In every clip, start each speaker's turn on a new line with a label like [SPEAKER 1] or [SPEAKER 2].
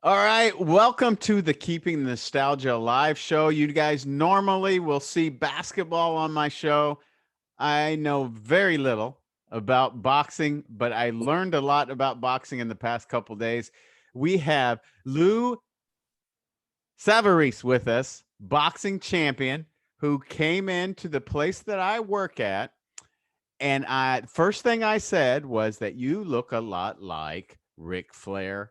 [SPEAKER 1] All right, welcome to the Keeping Nostalgia Live show. You guys normally will see basketball on my show. I know very little about boxing, but I learned a lot about boxing in the past couple days. We have Lou Savarese with us, boxing champion, who came into the place that I work at. And I first thing I said was that you look a lot like Ric Flair.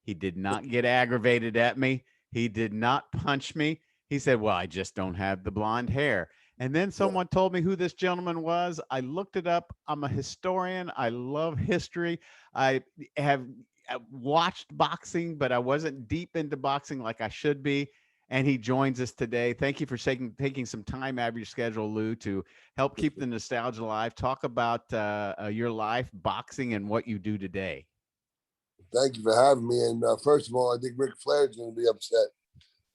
[SPEAKER 1] He did not get aggravated at me. He did not punch me. He said, "Well, I just don't have the blonde hair." And then
[SPEAKER 2] Yeah,
[SPEAKER 1] someone told me who this gentleman was. I looked it up. I'm a historian. I love history. I have watched boxing, but I wasn't deep into boxing like I should be. And he joins us today. Thank you for taking some time out of your schedule, Lou, to help keep the nostalgia alive. Talk about your life, boxing, and what you do today.
[SPEAKER 2] thank you for having me. And first of all, I think Ric Flair's going to be upset.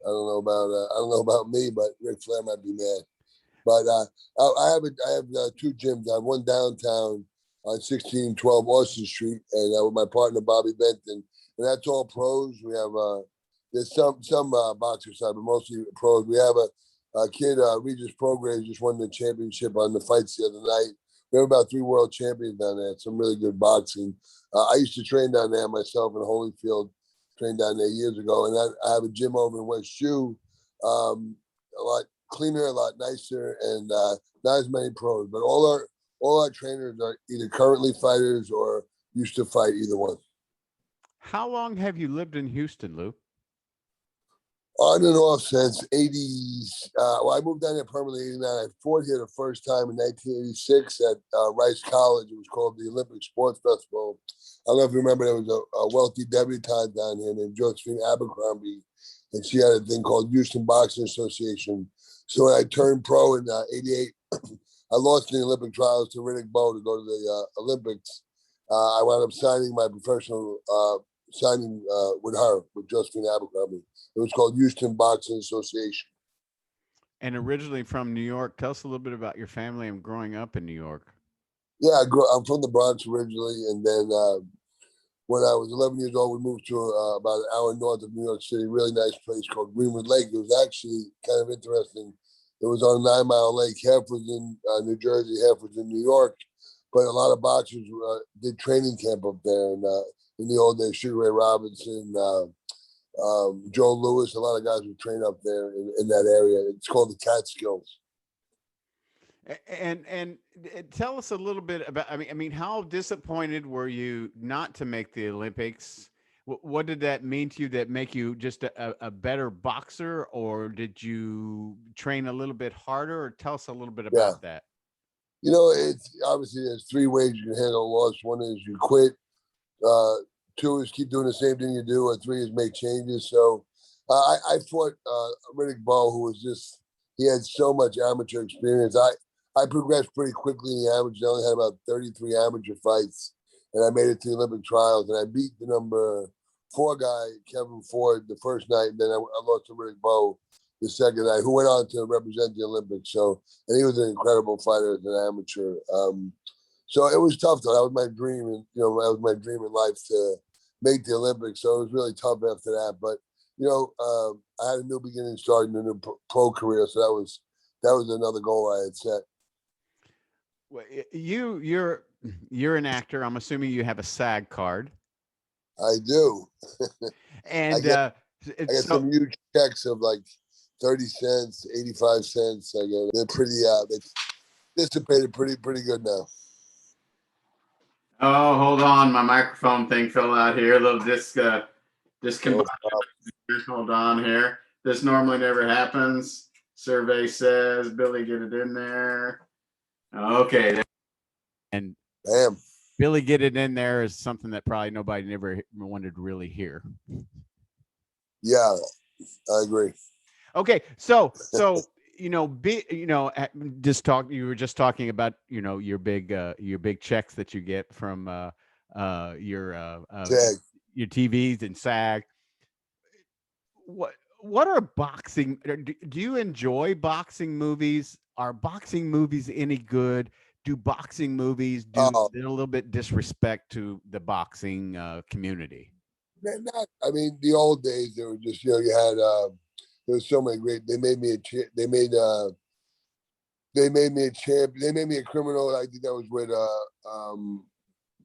[SPEAKER 2] I don't know about me, but Ric Flair might be mad. But I have two gyms. I have one downtown on 1612 Austin Street, and with my partner Bobby Benton, and that's all pros. We have there's some boxer side, but mostly pros. We have a kid, Regis Prograis, just won the championship on the fights the other night. We have about three world champions down there. Some really good boxing. I used to train down there myself in Holyfield. Trained down there years ago, and I have a gym over in West Shoe. A lot cleaner, a lot nicer, and not as many pros. But all our trainers are either currently fighters or used to fight either one.
[SPEAKER 1] How long have you lived in Houston, Lou?
[SPEAKER 2] On and off since '80s. Well, I moved down here permanently in '89. I fought here the first time in 1986 at Rice College. It was called the Olympic Sports Festival. I don't know if you remember, there was a wealthy debutante down here named Josephine Abercrombie, and she had a thing called Houston Boxing Association. So when I turned pro in '88, I lost in the Olympic trials to Riddick Bowe to go to the Olympics. I wound up signing my professional signing with her, with Josephine Abercrombie. It was called Houston Boxing Association.
[SPEAKER 1] And originally from New York. Tell us a little bit about your family and growing up in New York.
[SPEAKER 2] Yeah, I'm from the Bronx originally, and then when I was 11 years old, we moved to about an hour north of New York City, really nice place called Greenwood Lake. It was actually kind of interesting. It was on 9 Mile Lake. Half was in New Jersey, half was in New York. But a lot of boxers did training camp up there. And in the old days, Sugar Ray Robinson, Joe Louis, a lot of guys would train up there in that area. It's called the Catskills.
[SPEAKER 1] And tell us a little bit about. I mean, how disappointed were you not to make the Olympics? What did that mean to you? That make you just a better boxer, or did you train a little bit harder? Or tell us a little bit
[SPEAKER 2] Yeah.
[SPEAKER 1] about that.
[SPEAKER 2] It's obviously there's three ways you can handle a loss. One is you quit. Uh, Two is keep doing the same thing you do, or three is make changes. So I fought Riddick Bowe, who was just he had so much amateur experience. I progressed pretty quickly in the amateur. I only had about 33 amateur fights, and I made it to the Olympic trials. And I beat the number four guy, Kevin Ford, the first night. And then I lost to Riddick Bowe the second night, who went on to represent the Olympics. So, and he was an incredible fighter as an amateur. So it was tough though. That was my dream, and that was my dream in life to make the Olympics. So it was really tough after that. But I had a new beginning, starting a new pro career. So that was another goal I had set.
[SPEAKER 1] Well, you're an actor. I'm assuming you have a SAG card,
[SPEAKER 2] I do. I
[SPEAKER 1] and
[SPEAKER 2] get I get
[SPEAKER 1] so
[SPEAKER 2] some huge checks of like 30 cents, 85 cents. I get they're pretty they dissipated pretty good now.
[SPEAKER 1] oh, hold on, my microphone thing fell out here. A little
[SPEAKER 2] So
[SPEAKER 1] discombobulated. Hold on here. This normally never happens. Survey says, Billy, get it in there. Okay. And
[SPEAKER 2] damn.
[SPEAKER 1] Billy, get it in there is something that probably nobody never wanted to really hear.
[SPEAKER 2] Yeah, I agree.
[SPEAKER 1] Okay. So, just talk, you were just talking about, your big checks that you get from, uh, your, uh, uh,
[SPEAKER 2] Tag.
[SPEAKER 1] your TVs and SAG. What are boxing? Do you enjoy boxing movies? Are boxing movies any good? Do boxing movies do
[SPEAKER 2] Oh,
[SPEAKER 1] a little bit disrespect to the boxing community?
[SPEAKER 2] I mean, the old days, there were just, you had, there was so many great, they made me a champ. They made me a criminal. I think that was with,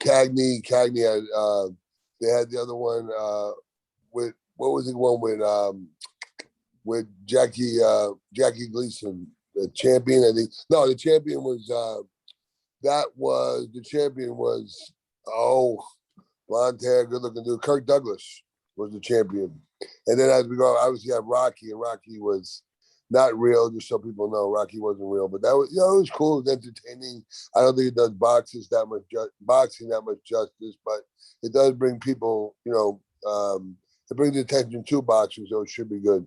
[SPEAKER 2] Cagney. Cagney had, they had the other one, with, what was the one with Jackie Gleason, the champion. I think, no, the champion was, the champion was, blonde hair, good looking dude. Kirk Douglas was the champion. And then as we go, obviously you have Rocky, and Rocky was not real, just so people know Rocky wasn't real. But that was, it was cool, it was entertaining. I don't think it does boxing that much justice, but it does bring people, it brings attention to boxing, so it should be good.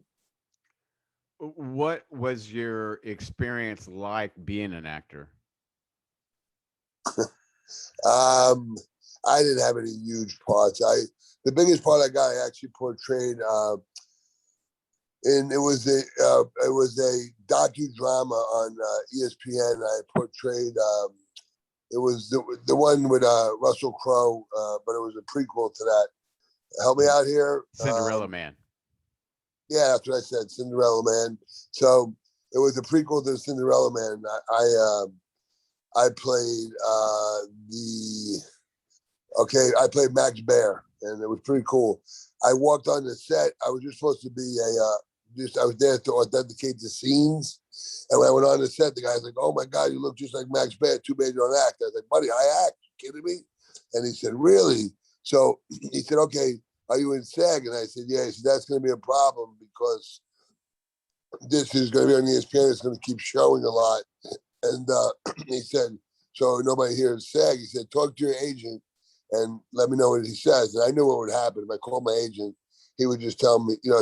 [SPEAKER 1] What was your experience like being an actor?
[SPEAKER 2] I didn't have any huge parts. The biggest part I got, I actually portrayed, and it was a docudrama on ESPN. I portrayed, it was the one with Russell Crowe, but it was a prequel to that. Help me out here.
[SPEAKER 1] Cinderella Man.
[SPEAKER 2] Yeah, that's what I said, Cinderella Man. So it was a prequel to Cinderella Man. I played I played Max Bear, and it was pretty cool. I walked on the set. I was just supposed to be I was there to authenticate the scenes. And when I went on the set, the guy's like, "Oh my God, you look just like Max Bear. Too bad you don't act." I was like, "Buddy, I act. You kidding me?" And he said, "Really?" So he said, "Okay, are you in SAG?" And I said, "Yeah." He said, "That's going to be a problem because this is going to be on ESPN. It's going to keep showing a lot." And he said, "So nobody here is SAG." He said, "Talk to your agent and let me know what he says." And I knew what would happen. If I called my agent, he would just tell me you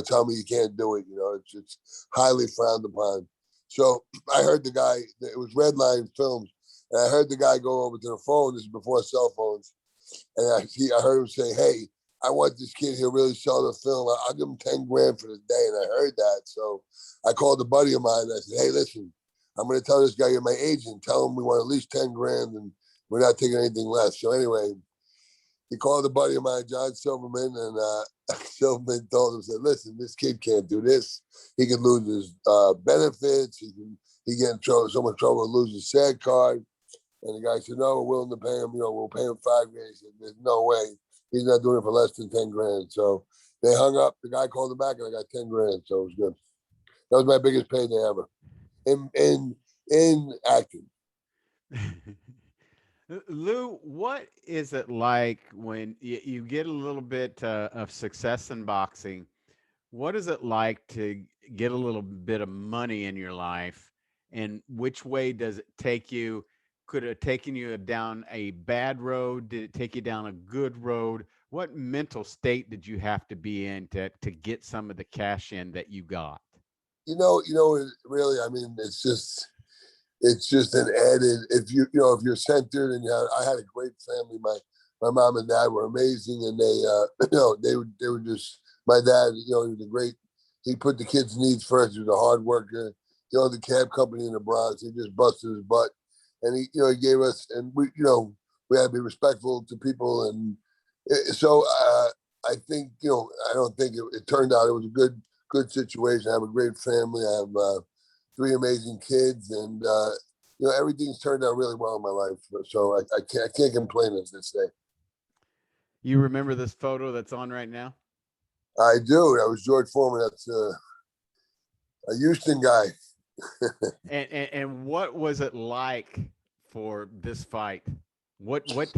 [SPEAKER 2] can't do it. It's highly frowned upon. So I heard the guy, it was Redline Films, and I heard the guy go over to the phone. This is before cell phones. And I heard him say, "Hey, I want this kid here really sell the film. I'll give him 10 grand for the day." And I heard that. So I called a buddy of mine and I said, "Hey, listen, I'm going to tell this guy you're my agent. Tell him we want at least 10 grand and we're not taking anything less." So anyway, he called a buddy of mine, John Silverman, and Silverman told him, said, "Listen, this kid can't do this. He can lose his benefits. He get in so much trouble to lose his SAG card." And the guy said, "No, we're willing to pay him. We'll pay him 5 grand." He said, "There's no way. He's not doing it for less than 10 grand." So they hung up. The guy called him back, and I got 10 grand. So it was good. That was my biggest payday ever in acting.
[SPEAKER 1] Lou, what is it like when you get a little bit of success in boxing? What is it like to get a little bit of money in your life? And which way does it take you? Could it have taken you down a bad road? Did it take you down a good road? What mental state did you have to be in to get some of the cash in that you got?
[SPEAKER 2] Really, I mean, it's just an added, if you're centered and I had a great family. My mom and dad were amazing, and they they were just, my dad, he was a great, he put the kids' needs first. He was a hard worker. He owned the cab company in the Bronx. He just busted his butt, and he gave us, and we had to be respectful to people. And so I think, I don't think it turned out, it was a good situation. I have a great family. I have 3 amazing kids, and everything's turned out really well in my life. So I can't complain, as they say.
[SPEAKER 1] You remember this photo that's on right now?
[SPEAKER 2] I do. That was George Foreman. That's a Houston guy.
[SPEAKER 1] And what was it like for this fight? What was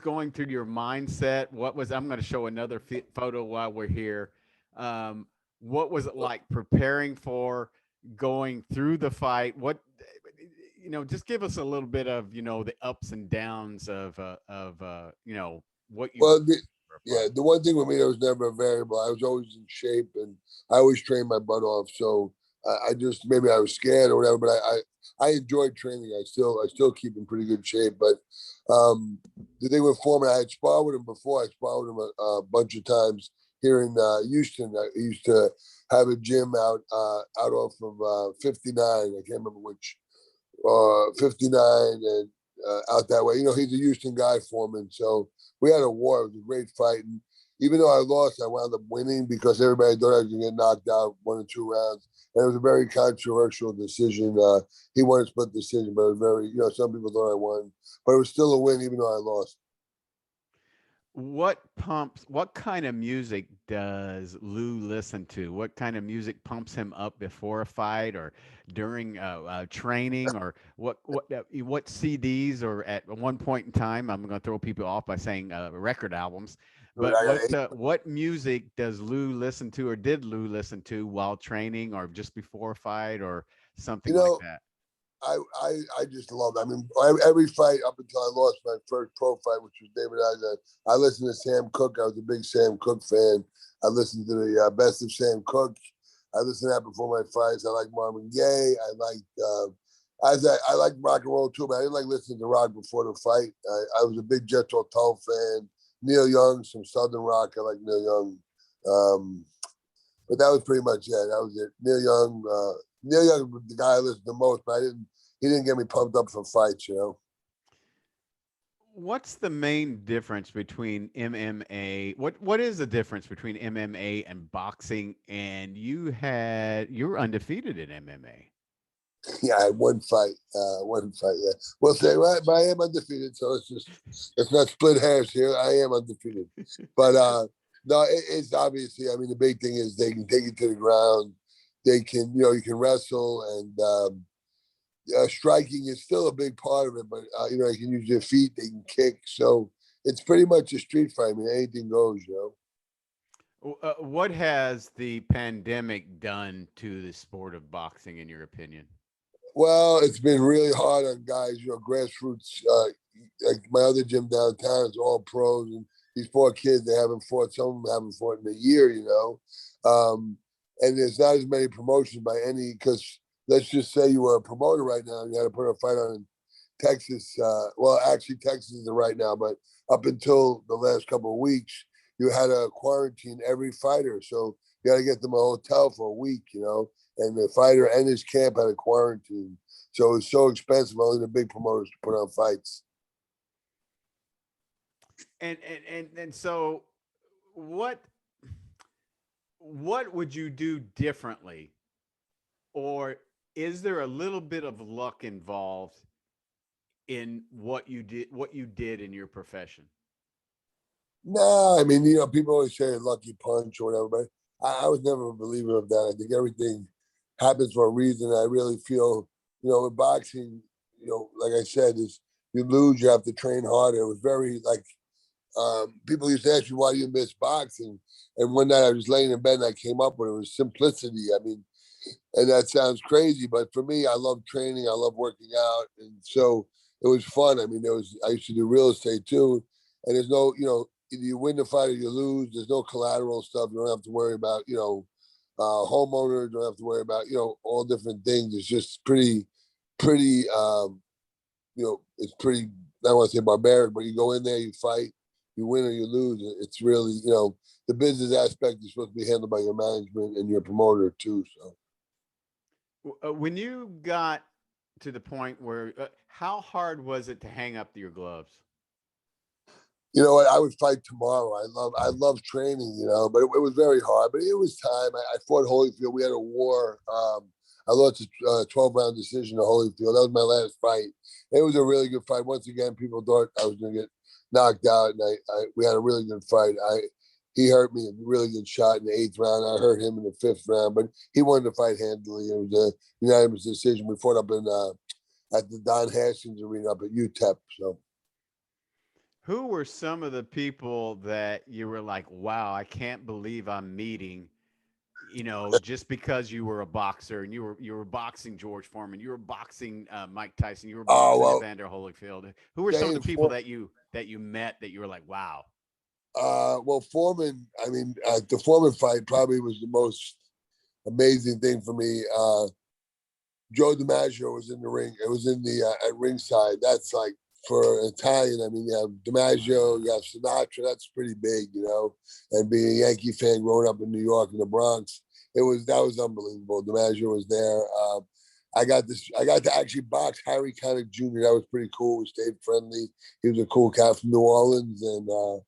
[SPEAKER 1] going through your mindset? I'm going to show another photo while we're here. What was it like preparing for going through the fight? Just give us a little bit of the ups and downs of what you.
[SPEAKER 2] Well, the one thing with me, there was never a variable. I was always in shape, and I always trained my butt off. So I just, maybe I was scared or whatever, but I enjoyed training. I still keep in pretty good shape. But the thing with Foreman, I had sparred with him before. I sparred with him a bunch of times here in Houston. I used to have a gym out off of 59. I can't remember which 59 and out that way. You know, he's a Houston guy, Foreman. So we had a war. It was a great fight. And even though I lost, I wound up winning because everybody thought I was going to get knocked out 1 or 2 rounds. And it was a very controversial decision. He won a split decision, but it was very, you know, some people thought I won. But it was still a win, even though I lost.
[SPEAKER 1] What kind of music does Lou listen to? What kind of music pumps him up before a fight or during training, or what CDs, or at one point in time? I'm going to throw people off by saying record albums,
[SPEAKER 2] Dude,
[SPEAKER 1] but
[SPEAKER 2] I got
[SPEAKER 1] what music does Lou listen to, or did Lou listen to while training, or just before a fight, or something
[SPEAKER 2] you
[SPEAKER 1] like
[SPEAKER 2] know,
[SPEAKER 1] that?
[SPEAKER 2] I just loved it. I mean, every fight up until I lost my first pro fight, which was David Isaac, I listened to Sam Cooke. I was a big Sam Cooke fan. I listened to the Best of Sam Cooke. I listened to that before my fights. I like Marvin Gaye. I liked rock and roll too, but I didn't like listening to rock before the fight. I was a big Jethro Tull fan. Neil Young, some Southern rock. I like Neil Young. But that was pretty much it. That was it. Neil Young was the guy I listened to most, but he didn't get me pumped up for fights, you know.
[SPEAKER 1] What's the main difference between MMA? What is the difference between MMA and boxing? And you were undefeated in MMA.
[SPEAKER 2] Yeah, I had one fight. Yeah, we'll say, well, but I am undefeated, so let's not split hairs here. I am undefeated, but no, it's obviously. I mean, the big thing is they can take you to the ground. They can, you know, you can wrestle, and striking is still a big part of it. But you know, you can use your feet. They can kick. So it's pretty much a street fight. I mean, anything goes. You know.
[SPEAKER 1] What has the pandemic done to the sport of boxing, in your opinion?
[SPEAKER 2] Well, it's been really hard on guys, you know, grassroots. Like my other gym downtown is all pros, and these poor kids, they haven't fought. Some of them haven't fought in a year, you know. And there's not as many promotions by any, because let's just say you were a promoter right now and you had to put a fight on in Texas. Well, actually, Texas isn't right now, but up until the last couple of weeks, you had to quarantine every fighter. So you got to get them a hotel for a week, you know, and the fighter and his camp had a quarantine. So it's so expensive. Only the big promoters to put on fights.
[SPEAKER 1] And so what what would you do differently, or is there a little bit of luck involved in what you did in your profession?
[SPEAKER 2] No, I mean, you know, people always say lucky punch or whatever, but I was never a believer of that. I think everything happens for a reason. I really feel, you know, with boxing, you know, like I said, is you lose, you have to train harder. It was very like people used to ask me why do you miss boxing, and one night I was laying in bed and I came up with it. It was simplicity. I mean, and that sounds crazy, but for me, I love training. I love working out, and so it was fun. I mean, I used to do real estate too, and there's no, you know, either you win the fight or you lose. There's no collateral stuff. You don't have to worry about, you know, homeowners. Don't have to worry about, you know, all different things. It's just pretty. You know, it's pretty. I don't want to say barbaric, but you go in there, you fight, you win or you lose. It's really, you know, the business aspect is supposed to be handled by your management and your promoter too. So.
[SPEAKER 1] When you got to the point where, how hard was it to hang up your gloves?
[SPEAKER 2] You know what? I would fight tomorrow. I love training, you know, but it was very hard. But it was time. I fought Holyfield. We had a war. I lost a 12-round decision to Holyfield. That was my last fight. It was a really good fight. Once again, people thought I was going to get knocked out, and we had a really good fight. He hurt me a really good shot in the 8th round. I hurt him in the 5th round, but he won the fight handily. It was a unanimous decision. We fought up in at the Don Haskins Arena up at UTEP. So.
[SPEAKER 1] Who were some of the people that you were like, wow, I can't believe I'm meeting, just because you were a boxer and you were boxing George Foreman, you were boxing Mike Tyson, you were
[SPEAKER 2] Oh
[SPEAKER 1] boxing
[SPEAKER 2] well,
[SPEAKER 1] Evander Holyfield. Who were some of the
[SPEAKER 2] Dane
[SPEAKER 1] people
[SPEAKER 2] For-
[SPEAKER 1] that you met that you were like, wow?
[SPEAKER 2] well, Foreman. I mean, the Foreman fight probably was the most amazing thing for me. Joe DiMaggio was in the ring. It was in the at ringside. That's like for Italian. I mean, you have DiMaggio, you have Sinatra. That's pretty big, you know. And being a Yankee fan growing up in New York in the Bronx, that was unbelievable. DiMaggio was there. I got to actually box Harry Connick Jr. That was pretty cool. We stayed friendly. He was a cool cat from New Orleans, and a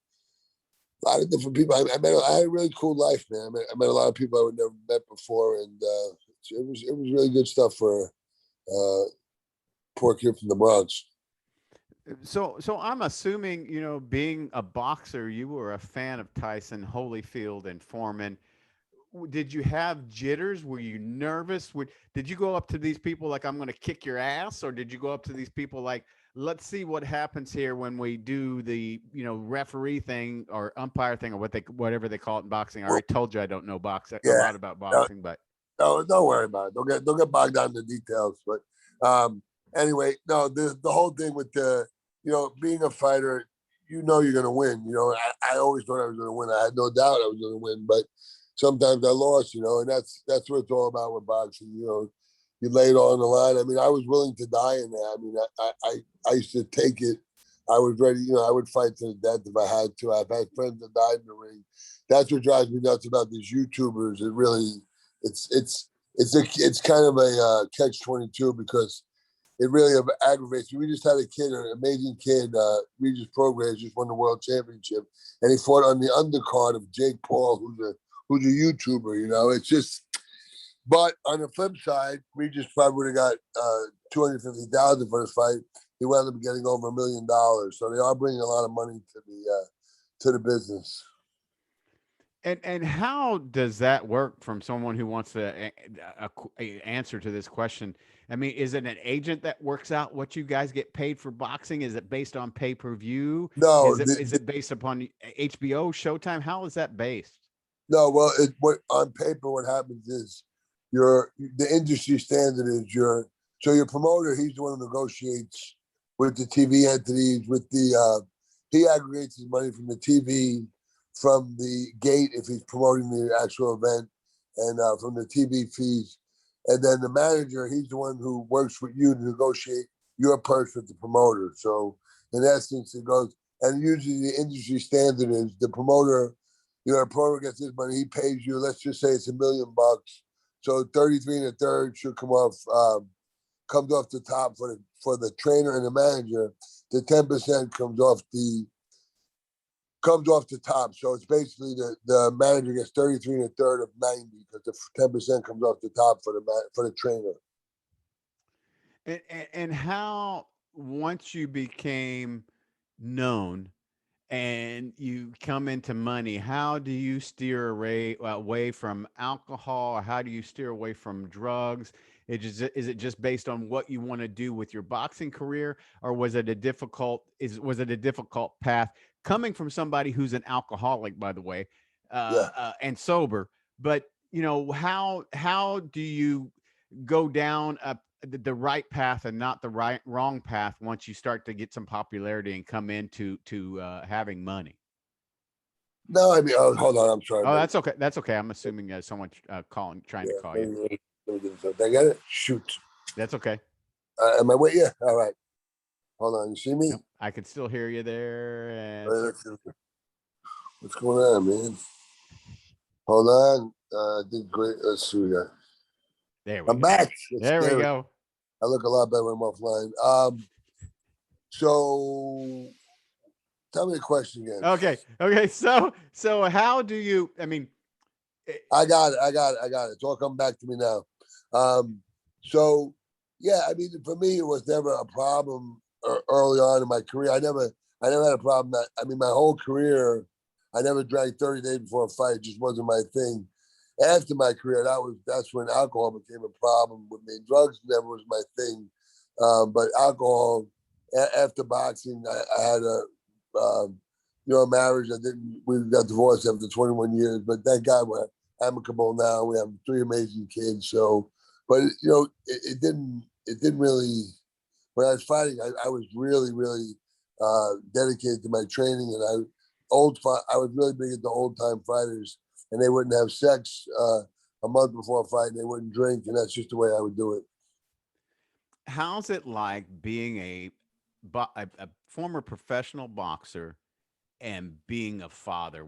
[SPEAKER 2] lot of different people. I had a really cool life, man. I met a lot of people I would never met before, and it was really good stuff for poor kid from the Bronx.
[SPEAKER 1] So I'm assuming, being a boxer, you were a fan of Tyson, Holyfield, and Foreman. Did you have jitters? Were you nervous? Did you go up to these people like, I'm going to kick your ass? Or did you go up to these people like, let's see what happens here when we do the, referee thing or umpire thing, or whatever they call it in boxing? I
[SPEAKER 2] Well,
[SPEAKER 1] already told you I don't know a
[SPEAKER 2] yeah,
[SPEAKER 1] lot about
[SPEAKER 2] no,
[SPEAKER 1] boxing, but
[SPEAKER 2] no, don't worry about it. Don't get bogged down in the details. But anyway, no, the whole thing with being a fighter, you're going to win. I always thought I was going to win. I had no doubt I was going to win, but sometimes I lost. And that's what it's all about with boxing. You lay it all on the line. I mean, I was willing to die in there. I mean, I used to take it. I was ready. I would fight to the death if I had to. I've had friends that died in the ring. That's what drives me nuts about these YouTubers. It really, it's kind of a catch-22 because it really aggravates me. We just had a kid, an amazing kid, Regis Prograis, just won the world championship, and he fought on the undercard of Jake Paul, who's a YouTuber. It's just. But on the flip side, Regis probably would have got $250,000 for this fight. He wound up getting over $1 million. So they are bringing a lot of money to the business.
[SPEAKER 1] And how does that work from someone who wants to answer to this question? I mean, is it an agent that works out what you guys get paid for boxing? Is it based on pay-per-view?
[SPEAKER 2] No,
[SPEAKER 1] Is it based upon HBO, Showtime? How is that based?
[SPEAKER 2] no. Well, what on paper, what happens is the industry standard is your promoter. He's the one who negotiates with the TV entities. He aggregates his money from the TV, from the gate if he's promoting the actual event, and from the TV fees. And then the manager, he's the one who works with you to negotiate your purse with the promoter. So in essence, it goes, and usually the industry standard is the promoter, the promoter gets his money, he pays you, let's just say it's $1 million. So 33 and a third should comes off the top for the trainer and the manager. The 10% comes off the top. So it's basically the manager gets 33 and a third of 90 because the 10% comes off the top for the trainer.
[SPEAKER 1] And how, once you became known and you come into money, how do you steer away from alcohol, or how do you steer away from drugs? Is it just based on what you want to do with your boxing career, or was it a difficult path coming from somebody who's an alcoholic, by the way,
[SPEAKER 2] Yeah.
[SPEAKER 1] and sober? But how do you go down the right path and not the wrong path once you start to get some popularity and come into having money?
[SPEAKER 2] No, I mean, hold on. I'm sorry.
[SPEAKER 1] Oh, that's okay. That's okay. I'm assuming someone trying to
[SPEAKER 2] Yeah.
[SPEAKER 1] call you.
[SPEAKER 2] Let me did I get it? Shoot.
[SPEAKER 1] That's okay.
[SPEAKER 2] Am I with you? All right. Hold on. You see me?
[SPEAKER 1] Yep, I can still hear you there. And
[SPEAKER 2] What's going on, man? Hold on. I did great. Let's see what we got.
[SPEAKER 1] there we
[SPEAKER 2] I'm
[SPEAKER 1] go.
[SPEAKER 2] back.
[SPEAKER 1] There we go.
[SPEAKER 2] I look a lot better when I'm offline. So tell me a question again.
[SPEAKER 1] Okay. So how do you? I mean,
[SPEAKER 2] I got it. It's all coming back to me now. So yeah, I mean, for me, it was never a problem early on in my career. I never had a problem. I mean, my whole career, I never drank 30 days before a fight. It just wasn't my thing. After my career, that's when alcohol became a problem with me. Drugs never was my thing, but alcohol. After boxing, I had a marriage. We got divorced after 21 years, but thank God we're amicable now. We have 3 amazing kids. So, but it didn't really. When I was fighting, I was really, really dedicated to my training, and I was really big into old time fighters, and they wouldn't have sex a month before a fight, and they wouldn't drink, and that's just the way I would do it.
[SPEAKER 1] how's it like being a former professional boxer and being a father?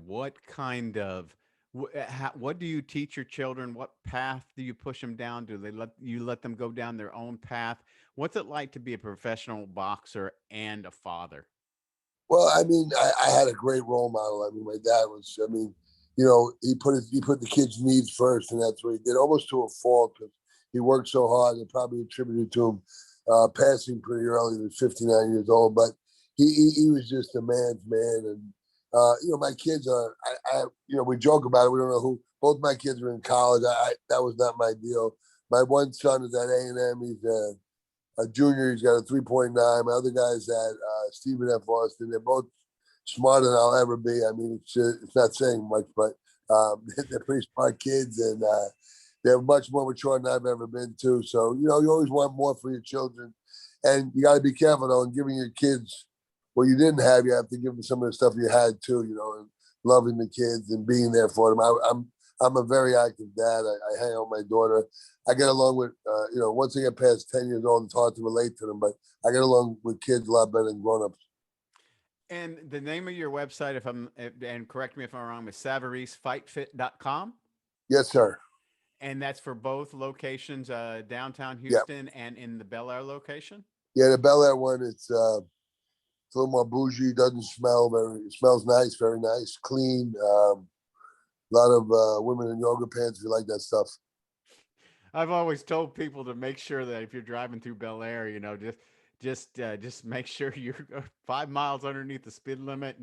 [SPEAKER 1] What do you teach your children? What path do you push them down? Do they let them go down their own path? What's it like to be a professional boxer and a father?
[SPEAKER 2] Well, I mean, I had a great role model. I mean, my dad was. I mean, you know, he put the kids' needs first, and that's what he did, almost to a fault because he worked so hard. It probably attributed to him passing pretty early. He was 59 years old, but he was just a man's man. And you know, my kids are. You know, we joke about it. We don't know who. Both my kids are in college. That was not my deal. My one son is at A&M. He's a junior. He's got a 3.9. My other guy's at Stephen F. Austin. They're both smarter than I'll ever be. I mean, it's not saying much, but they're pretty smart kids, and they're much more mature than I've ever been too. So, you know, you always want more for your children, and you got to be careful though in giving your kids what you didn't have. You have to give them some of the stuff you had too. You know, and loving the kids and being there for them. I'm a very active dad. I hang out with my daughter. I get along with, you know, once they get past 10 years old, it's hard to relate to them, but I get along with kids a lot better than grown-ups.
[SPEAKER 1] And the name of your website, and correct me if I'm wrong, is SavareseFightFit.com.
[SPEAKER 2] Yes, sir.
[SPEAKER 1] And that's for both locations, downtown
[SPEAKER 2] Yeah.
[SPEAKER 1] Houston and in the Bel Air location.
[SPEAKER 2] Yeah, the Bel Air one, it's a little more bougie, doesn't smell very, it smells nice, very nice, clean. A lot of women in yoga pants if you like that stuff.
[SPEAKER 1] I've always told people to make sure that if you're driving through Bel Air, just make sure you're 5 miles underneath the speed limit,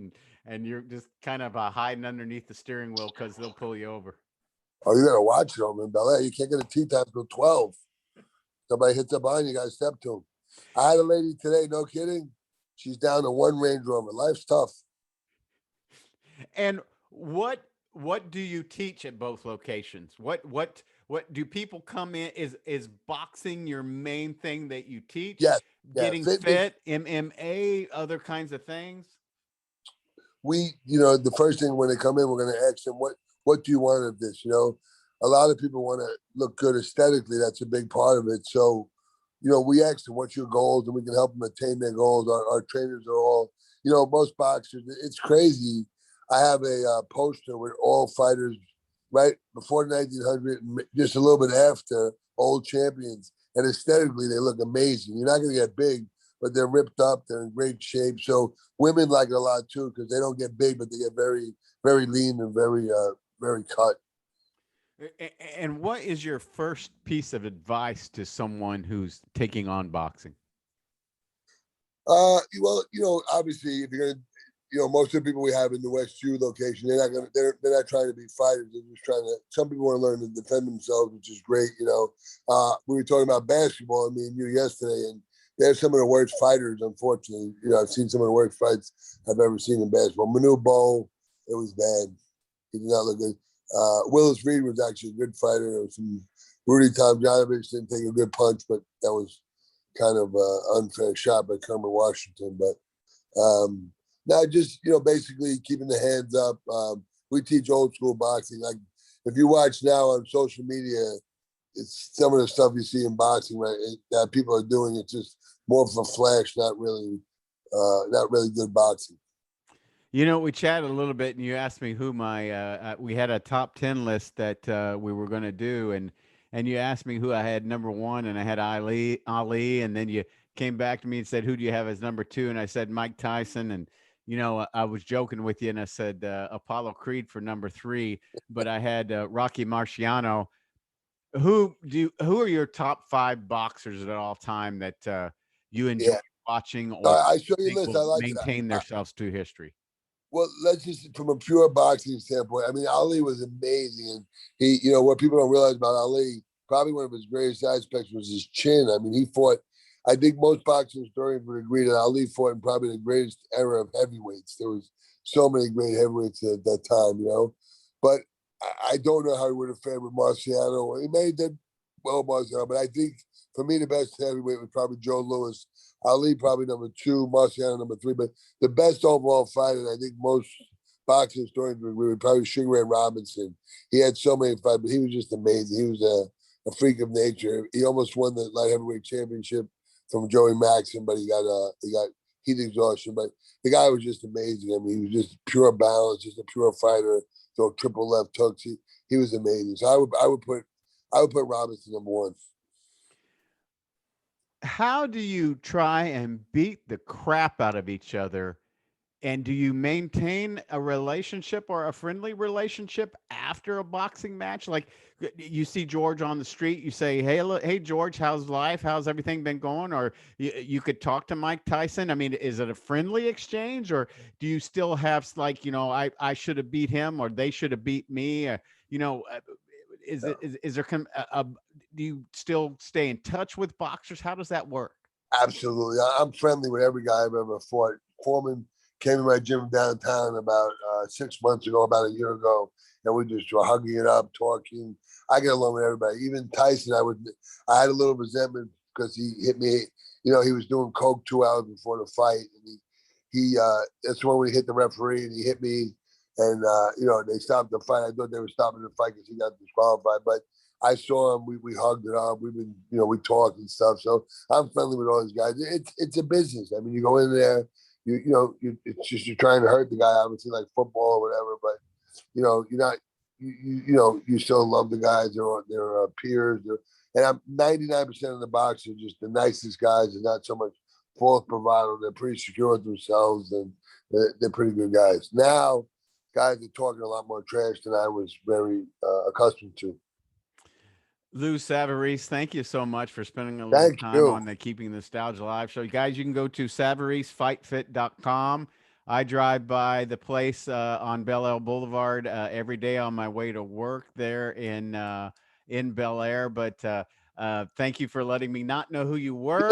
[SPEAKER 1] and you're just kind of hiding underneath the steering wheel because they'll pull you over.
[SPEAKER 2] Oh, you gotta watch it on in Bel Air. You can't get a tea time till 12. Somebody hits up behind you, gotta step to them. I had a lady today, no kidding. She's down to one Range Rover. Life's tough.
[SPEAKER 1] And what do you teach at both locations? What do people come in? Is boxing your main thing that you teach?
[SPEAKER 2] Yes, yeah.
[SPEAKER 1] Getting
[SPEAKER 2] Fitness.
[SPEAKER 1] fit, MMA, other kinds of things?
[SPEAKER 2] You know, the first thing when they come in, we're gonna ask them what do you want of this? You know, a lot of people want to look good aesthetically. That's a big part of it. So, you know, we ask them what's your goals, and we can help them attain their goals. Our trainers are all, you know, most boxers. It's crazy. I have a poster with all fighters right before 1900 and just a little bit after, old champions, and aesthetically they look amazing. You're not going to get big, but they're ripped up. They're in great shape. So women like it a lot too because they don't get big, but they get very, very lean and very cut.
[SPEAKER 1] And what is your first piece of advice to someone who's taking on boxing?
[SPEAKER 2] Well, you know, obviously, if you're gonna, you know, most of the people we have in the West U location, they're not trying to be fighters. They're just trying to. Some people want to learn to defend themselves, which is great. You know, we were talking about basketball, I mean, you yesterday, and they're some of the worst fighters. Unfortunately, you know, I've seen some of the worst fights I've ever seen in basketball. Mma Bowe, it was bad. He did not look good. Willis Reed was actually a good fighter. There was some Rudy Tomjanovich didn't take a good punch, but that was kind of unfair shot by Kermit Washington. But now just, you know, basically keeping the hands up. We teach old school boxing. Like if you watch now on social media, it's some of the stuff you see in boxing, right? That people are doing. It's just more for flash, not really good boxing.
[SPEAKER 1] You know, we chatted a little bit, and you asked me who we had a top 10 list that we were going to do, and you asked me who I had number one, and I had Ali, and then you came back to me and said, "Who do you have as number two?" And I said Mike Tyson, and you know, I was joking with you, and I said Apollo Creed for number three, but I had Rocky Marciano. Who are your top five boxers at all time that you enjoy
[SPEAKER 2] Yeah.
[SPEAKER 1] watching or
[SPEAKER 2] I show you a
[SPEAKER 1] think
[SPEAKER 2] list. I
[SPEAKER 1] will
[SPEAKER 2] like it.
[SPEAKER 1] maintain themselves to history?
[SPEAKER 2] Well, let's just from a pure boxing standpoint. I mean, Ali was amazing, and he, you know, what people don't realize about Ali, probably one of his greatest aspects was his chin. I mean, he fought. I think most boxing historians would agree that Ali fought in probably the greatest era of heavyweights. There was so many great heavyweights at that time, you know. But I don't know how he would have fared with Marciano. He may have did well, Marciano, but I think for me the best heavyweight was probably Joe Louis. Ali probably number two, Marciano number three, but the best overall fighter, I think most boxing historians would agree with, probably Sugar Ray Robinson. He had so many fights, but he was just amazing. He was a freak of nature. He almost won the light heavyweight championship from Joey Maxson, but he got heat exhaustion. But the guy was just amazing. I mean, he was just pure balance, just a pure fighter. Throw triple left hooks. He was amazing. So I would put Robinson number one.
[SPEAKER 1] How do you try and beat the crap out of each other? And do you maintain a relationship or a friendly relationship after a boxing match? Like you see George on the street, you say, "Hey, look, hey George, how's life? How's everything been going?" Or you could talk to Mike Tyson. I mean, is it a friendly exchange, or do you still have like, I should have beat him, or they should have beat me? You know, uh,
[SPEAKER 2] Yeah.
[SPEAKER 1] is there do you still stay in touch with boxers? How does that work?
[SPEAKER 2] Absolutely. I'm friendly with every guy I've ever fought. Foreman came to my gym downtown about 6 months ago, about a year ago, and we just were hugging it up, talking. I get along with everybody. Even Tyson, I had a little resentment because he hit me. You know, he was doing coke 2 hours before the fight, and that's when we hit the referee and he hit me, and they stopped the fight. I thought they were stopping the fight because he got disqualified, but I saw him. We hugged it up. We've been, we talked and stuff. So I'm friendly with all these guys. It's a business. I mean, you go in there, it's just you're trying to hurt the guy. Obviously, like football or whatever. But you're not. You still love the guys. They're peers. And I'm 99% of the boxers are just the nicest guys. They're not so much false bravado. They're pretty secure with themselves, and they're pretty good guys. Now, guys are talking a lot more trash than I was very accustomed to.
[SPEAKER 1] Lou Savarese, thank you so much for spending a little
[SPEAKER 2] Thank
[SPEAKER 1] time
[SPEAKER 2] you.
[SPEAKER 1] on the Keeping Nostalgia Live show. Guys, you can go to SavareseFightFit.com. I drive by the place on Bel Air Boulevard every day on my way to work there in Bel Air. But thank you for letting me not know who you were.
[SPEAKER 2] You're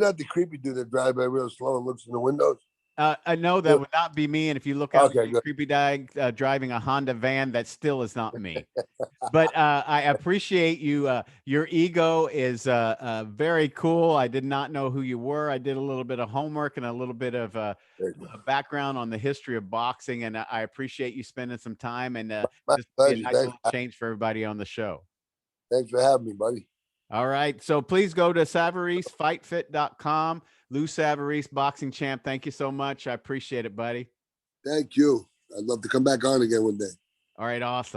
[SPEAKER 2] not the creepy dude that drives by real slow and looks in the windows.
[SPEAKER 1] I know that would not be me. And if you look out,
[SPEAKER 2] Okay, good.
[SPEAKER 1] creepy guy driving a Honda van, that still is not me. But I appreciate you. Your ego is very cool. I did not know who you were. I did a little bit of homework and a little bit of a background on the history of boxing, and I appreciate you spending some time. And
[SPEAKER 2] My
[SPEAKER 1] this will be a
[SPEAKER 2] pleasure.
[SPEAKER 1] nice little change for everybody on the show.
[SPEAKER 2] Thanks for having me, buddy.
[SPEAKER 1] All right. So please go to SavareseFightFit.com. Lou Savarese, boxing champ. Thank you so much. I appreciate it, buddy.
[SPEAKER 2] Thank you. I'd love to come back on again one day.
[SPEAKER 1] All right. Awesome.